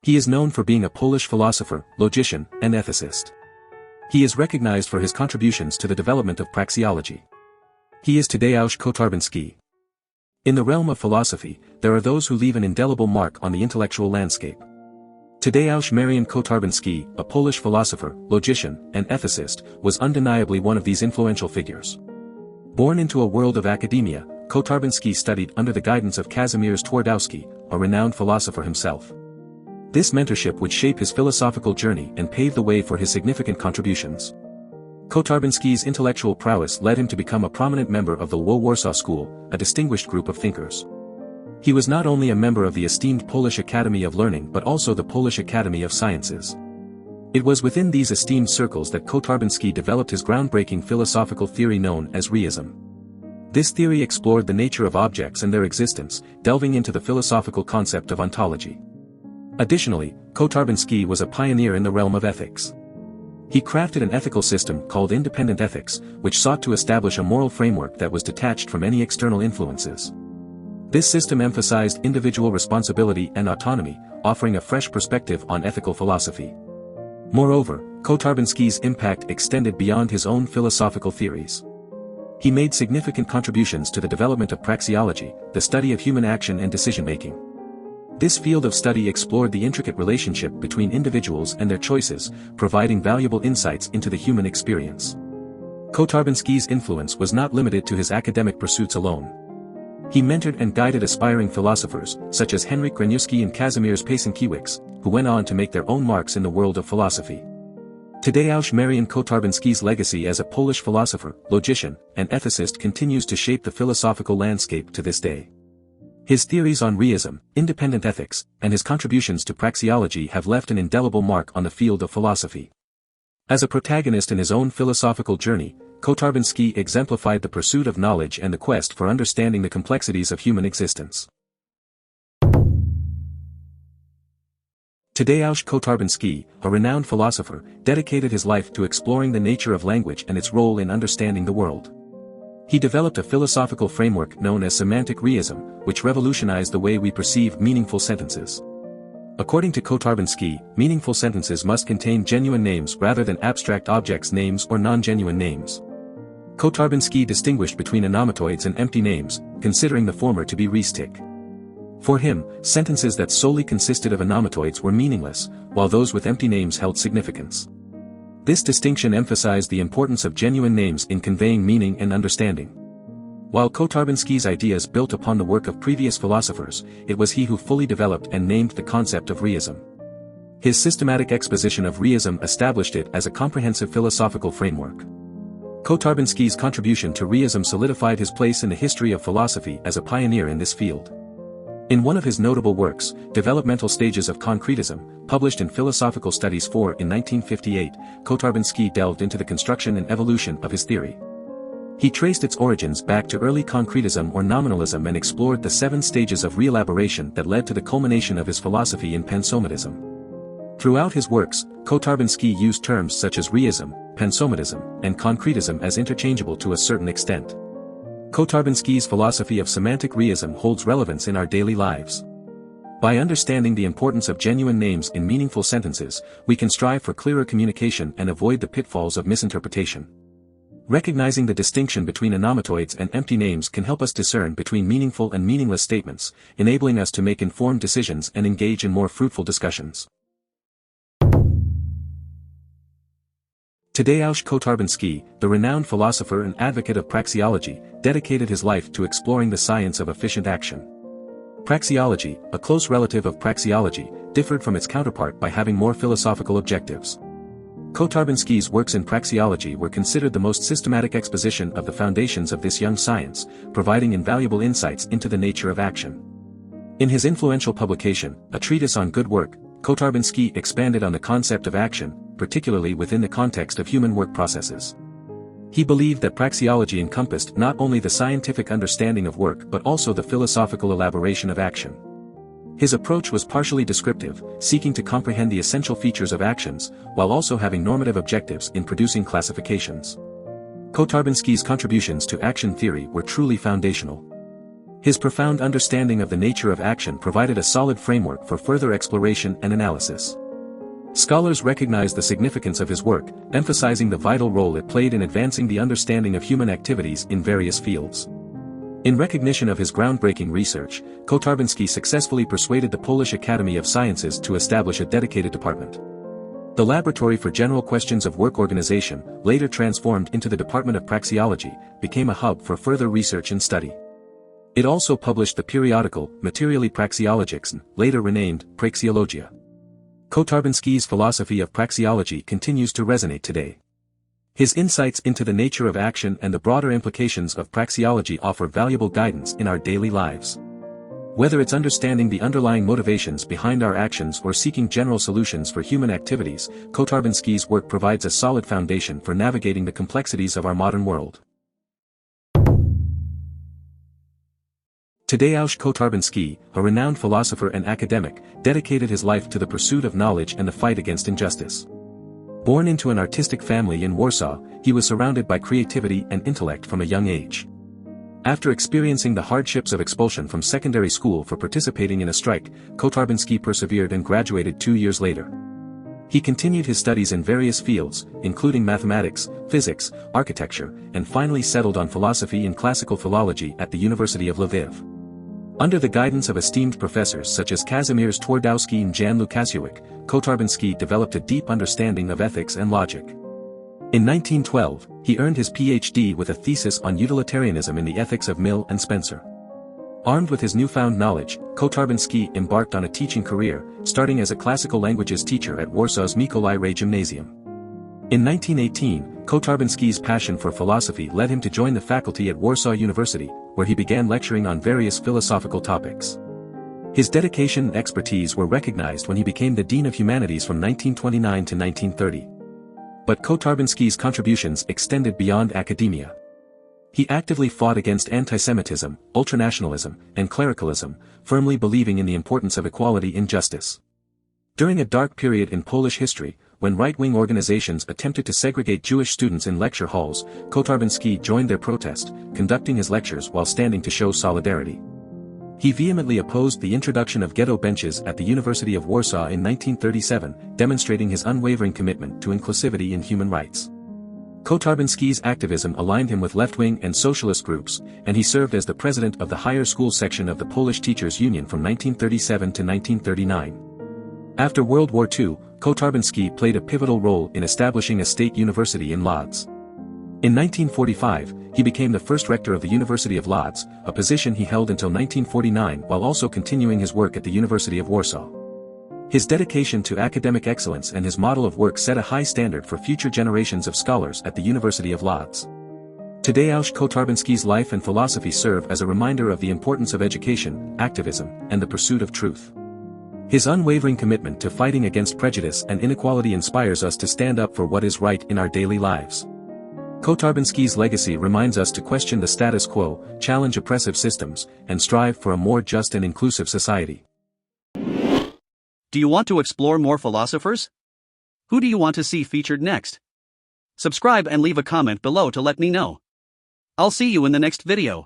He is known for being a Polish philosopher, logician, and ethicist. He is recognized for his contributions to the development of praxeology. He is Tadeusz Kotarbiński. In the realm of philosophy, there are those who leave an indelible mark on the intellectual landscape. Tadeusz Marian Kotarbiński, a Polish philosopher, logician, and ethicist, was undeniably one of these influential figures. Born into a world of academia, Kotarbiński studied under the guidance of Kazimierz Twardowski, a renowned philosopher himself. This mentorship would shape his philosophical journey and pave the way for his significant contributions. Kotarbiński's intellectual prowess led him to become a prominent member of the Warsaw School, a distinguished group of thinkers. He was not only a member of the esteemed Polish Academy of Learning but also the Polish Academy of Sciences. It was within these esteemed circles that Kotarbiński developed his groundbreaking philosophical theory known as reism. This theory explored the nature of objects and their existence, delving into the philosophical concept of ontology. Additionally, Kotarbiński was a pioneer in the realm of ethics. He crafted an ethical system called independent ethics, which sought to establish a moral framework that was detached from any external influences. This system emphasized individual responsibility and autonomy, offering a fresh perspective on ethical philosophy. Moreover, Kotarbiński's impact extended beyond his own philosophical theories. He made significant contributions to the development of praxeology, the study of human action and decision-making. This field of study explored the intricate relationship between individuals and their choices, providing valuable insights into the human experience. Kotarbiński's influence was not limited to his academic pursuits alone. He mentored and guided aspiring philosophers, such as Henryk Graniewski and Kazimierz Pieśnikiewicz, who went on to make their own marks in the world of philosophy. Tadeusz Marian Kotarbiński's legacy as a Polish philosopher, logician, and ethicist continues to shape the philosophical landscape to this day. His theories on reism, independent ethics, and his contributions to praxeology have left an indelible mark on the field of philosophy. As a protagonist in his own philosophical journey, Kotarbiński exemplified the pursuit of knowledge and the quest for understanding the complexities of human existence. Tadeusz Kotarbiński, a renowned philosopher, dedicated his life to exploring the nature of language and its role in understanding the world. He developed a philosophical framework known as semantic reism, which revolutionized the way we perceive meaningful sentences. According to Kotarbiński, meaningful sentences must contain genuine names rather than abstract objects' names or non-genuine names. Kotarbiński distinguished between onomatoids and empty names, considering the former to be restic. For him, sentences that solely consisted of onomatoids were meaningless, while those with empty names held significance. This distinction emphasized the importance of genuine names in conveying meaning and understanding. While Kotarbiński's ideas built upon the work of previous philosophers, it was he who fully developed and named the concept of reism. His systematic exposition of reism established it as a comprehensive philosophical framework. Kotarbiński's contribution to reism solidified his place in the history of philosophy as a pioneer in this field. In one of his notable works, Developmental Stages of Concretism, published in Philosophical Studies 4 in 1958, Kotarbiński delved into the construction and evolution of his theory. He traced its origins back to early concretism or nominalism and explored the 7 stages of re-elaboration that led to the culmination of his philosophy in pansomatism. Throughout his works, Kotarbiński used terms such as reism, pansomatism, and concretism as interchangeable to a certain extent. Kotarbiński's philosophy of semantic reism holds relevance in our daily lives. By understanding the importance of genuine names in meaningful sentences, we can strive for clearer communication and avoid the pitfalls of misinterpretation. Recognizing the distinction between onomatoids and empty names can help us discern between meaningful and meaningless statements, enabling us to make informed decisions and engage in more fruitful discussions. Tadeusz Kotarbiński, the renowned philosopher and advocate of praxeology, dedicated his life to exploring the science of efficient action. Praxeology, a close relative of praxeology, differed from its counterpart by having more philosophical objectives. Kotarbiński's works in praxeology were considered the most systematic exposition of the foundations of this young science, providing invaluable insights into the nature of action. In his influential publication, A Treatise on Good Work, Kotarbiński expanded on the concept of action, particularly within the context of human work processes. He believed that praxeology encompassed not only the scientific understanding of work but also the philosophical elaboration of action. His approach was partially descriptive, seeking to comprehend the essential features of actions, while also having normative objectives in producing classifications. Kotarbiński's contributions to action theory were truly foundational. His profound understanding of the nature of action provided a solid framework for further exploration and analysis. Scholars recognize the significance of his work, emphasizing the vital role it played in advancing the understanding of human activities in various fields. In recognition of his groundbreaking research, Kotarbiński successfully persuaded the Polish Academy of Sciences to establish a dedicated department. The Laboratory for General Questions of Work Organization, later transformed into the Department of Praxeology, became a hub for further research and study. It also published the periodical Materialia Praxeologiczne, later renamed Praxeologia. Kotarbiński's philosophy of praxeology continues to resonate today. His insights into the nature of action and the broader implications of praxeology offer valuable guidance in our daily lives. Whether it's understanding the underlying motivations behind our actions or seeking general solutions for human activities, Kotarbiński's work provides a solid foundation for navigating the complexities of our modern world. Tadeusz Kotarbiński, a renowned philosopher and academic, dedicated his life to the pursuit of knowledge and the fight against injustice. Born into an artistic family in Warsaw, he was surrounded by creativity and intellect from a young age. After experiencing the hardships of expulsion from secondary school for participating in a strike, Kotarbiński persevered and graduated 2 years later. He continued his studies in various fields, including mathematics, physics, architecture, and finally settled on philosophy and classical philology at the University of Lviv. Under the guidance of esteemed professors such as Kazimierz Twardowski and Jan Łukasiewicz, Kotarbiński developed a deep understanding of ethics and logic. In 1912, he earned his Ph.D. with a thesis on utilitarianism in the ethics of Mill and Spencer. Armed with his newfound knowledge, Kotarbiński embarked on a teaching career, starting as a classical languages teacher at Warsaw's Mikołaj Ray Gymnasium. In 1918, Kotarbiński's passion for philosophy led him to join the faculty at Warsaw University, where he began lecturing on various philosophical topics. His dedication and expertise were recognized when he became the Dean of Humanities from 1929 to 1930. But Kotarbiński's contributions extended beyond academia. He actively fought against antisemitism, ultranationalism, and clericalism, firmly believing in the importance of equality and justice. During a dark period in Polish history, when right-wing organizations attempted to segregate Jewish students in lecture halls, Kotarbiński joined their protest, conducting his lectures while standing to show solidarity. He vehemently opposed the introduction of ghetto benches at the University of Warsaw in 1937, demonstrating his unwavering commitment to inclusivity and human rights. Kotarbiński's activism aligned him with left-wing and socialist groups, and he served as the president of the higher school section of the Polish Teachers' Union from 1937 to 1939. After World War II, Kotarbiński played a pivotal role in establishing a state university in Lodz. In 1945, he became the first rector of the University of Lodz, a position he held until 1949 while also continuing his work at the University of Warsaw. His dedication to academic excellence and his model of work set a high standard for future generations of scholars at the University of Lodz. Tadeusz Kotarbiński's life and philosophy serve as a reminder of the importance of education, activism, and the pursuit of truth. His unwavering commitment to fighting against prejudice and inequality inspires us to stand up for what is right in our daily lives. Kotarbiński's legacy reminds us to question the status quo, challenge oppressive systems, and strive for a more just and inclusive society. Do you want to explore more philosophers? Who do you want to see featured next? Subscribe and leave a comment below to let me know. I'll see you in the next video.